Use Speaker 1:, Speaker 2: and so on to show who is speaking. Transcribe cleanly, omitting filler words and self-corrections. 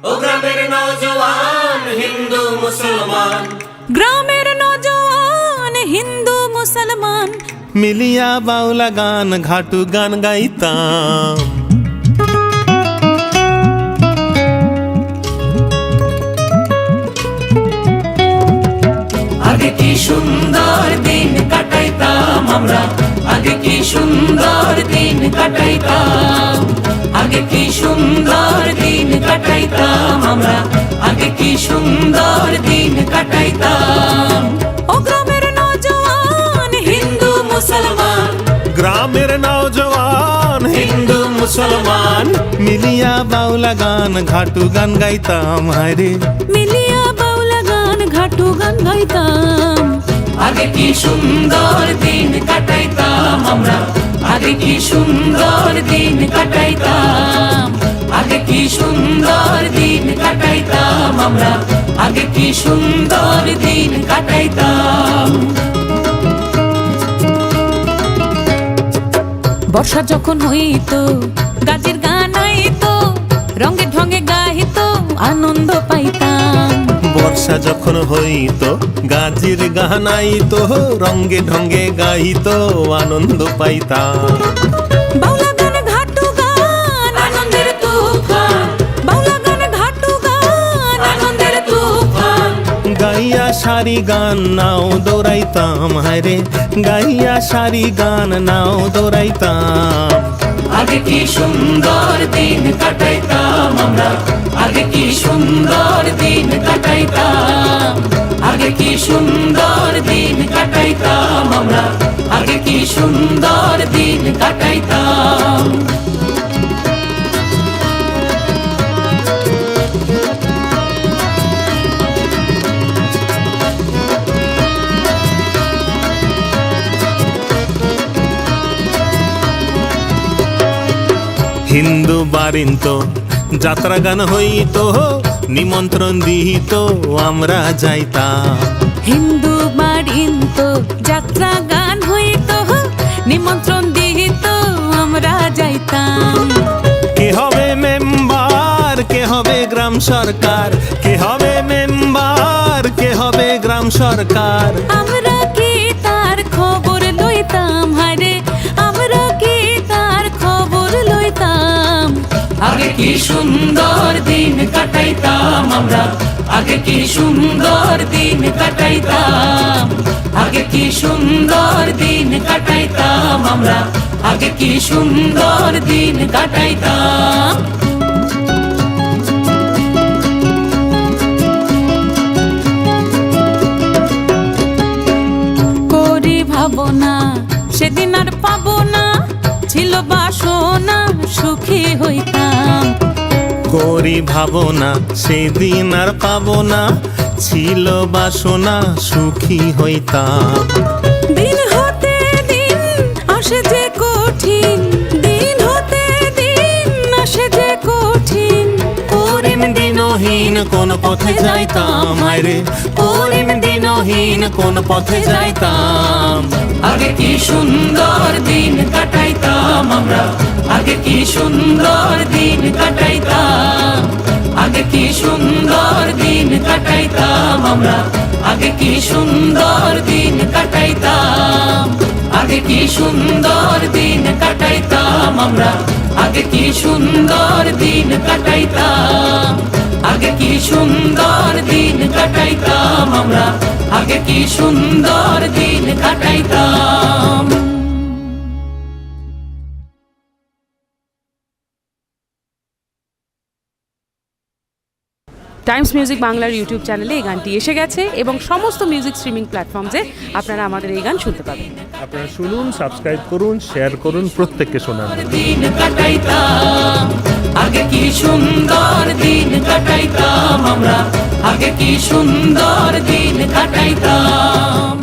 Speaker 1: ও গ্রামের নওজোয়ান হিন্দু মুসলমান,
Speaker 2: গ্রামের নওজোয়ান হিন্দু মুসলমান
Speaker 3: মিলিয়া বাউলা গান ঘাটু গান গাইতাম।
Speaker 1: আগে কি সুন্দর দিন কাটাইতাম আমরা, আগে কি সুন্দর দিন কাটাইতাম, আগে কি সুন্দর দিন কাটাইতাম আমরা, আগে কি সুন্দর দিন কাটাইতাম।
Speaker 2: ও গ্রামের নওজোয়ান হিন্দু মুসলমান,
Speaker 3: গ্রামের নওজোয়ান হিন্দু মুসলমান মিলিয়া বাউলা গান ঘাটু গান গাইতাম। হায়রে
Speaker 2: মিলিয়া বাউলা গান ঘাটু গান গাইতাম।
Speaker 1: আগে কি সুন্দর দিন কাটাইতাম আমরা, আগে কি সুন্দর দিন কাটাইতাম, আগে কি সুন্দর দিন কাটাইতাম আমরা, আগে কি সুন্দর দিন কাটাইতাম।
Speaker 2: বর্ষা যখন হইতো গাজের গান আইতো, রঙে ঢঙে গাইতো আনন্দ পাইতাম।
Speaker 3: বর্ষা যখন হইতো গাজির গান আইতো, রঙ্গে ঢঙ্গে গাইতো আনন্দ পাইতাম।
Speaker 2: বাউলা গান ঘাটু গান আনন্দের তুফান, বাউলা গান ঘাটু গান আনন্দের তুফান।
Speaker 3: গাইয়া সারি গান নাও দৌড়াইতাম। হায়রে গাইয়া সারি গান নাও দৌড়াইতাম।
Speaker 1: আগে কি সুন্দর দিন কাটাইতাম আমরা, আগে কি সুন্দর দিন কাটাইতাম, আগে কি সুন্দর দিন কাটাইতাম আমরা, আগে কি সুন্দর দিন কাটাইতাম।
Speaker 3: হিন্দু বারিন্ত যাত্রা গান হইতো, নিমন্ত্রণ দিত আমরা যাইতাম।
Speaker 2: হিন্দু বাড়িন্ত যাত্রা গান হইতো, নিমন্ত্রণ দিত আমরা যাইতাম।
Speaker 3: কে হবে মেম্বার, কে হবে গ্রাম সরকার, কে হবে মেম্বার, কে হবে গ্রাম সরকার।
Speaker 2: আমরা কি তার খবর লইতাম, হায়রে আমরা কি তার খবর লইতাম।
Speaker 1: আগে কি সুন্দর দিন কাটাইতাম আমরা, আগে কি সুন্দর দিন কাটাইতাম, আগে কি সুন্দর দিন কাটাইতাম আমরা, আগে কি সুন্দর দিন কাটাইতাম।
Speaker 2: করি ভাবনা সেদিন আর পাবো না, ছিল বাসনা সুখী হইতাম।
Speaker 3: করি ভাবনা সেদিন আর পাবো না, ছিল বাসনা সুখী হইতাম।
Speaker 2: দিন হতে দিন আসে যে কঠিন, দিন হতে দিন আসে যে কঠিন।
Speaker 3: পরিম দিনহীন কোন পথে যাইতাম। হায়রে পরিম দিনহীন কোন পথে যাইতাম।
Speaker 1: আগে কি সুন্দর দিন কাটাইতাম আমরা, আগে কি সুন্দর দিন কাটাইতাম, আগে কি সুন্দর দিন কাটাইতাম আমরা, আগে কি সুন্দর দিন কাটাইতাম, আগে কি সুন্দর দিন কাটাইতাম আমরা, আগে কি সুন্দর দিন কাটাইতাম, আগে কি সুন্দর দিন কাটাইতাম আমরা, আগে কি সুন্দর দিন কাটাইতাম।
Speaker 4: টাইমস মিউজিক বাংলার ইউটিউব চ্যানেলে এই গানটি এসে গেছে এবং সমস্ত মিউজিক স্ট্রিমিং প্ল্যাটফর্মসে আপনারা আমাদের এই গান শুনতে পাবেন।
Speaker 5: আপনারা শুনুন, সাবস্ক্রাইব করুন, শেয়ার করুন, প্রত্যেককে শোনান।
Speaker 1: দিন কাটাইতাম, আগে কি সুন্দর দিন কাটাইতাম আমরা, আগে কি সুন্দর দিন কাটাইতাম।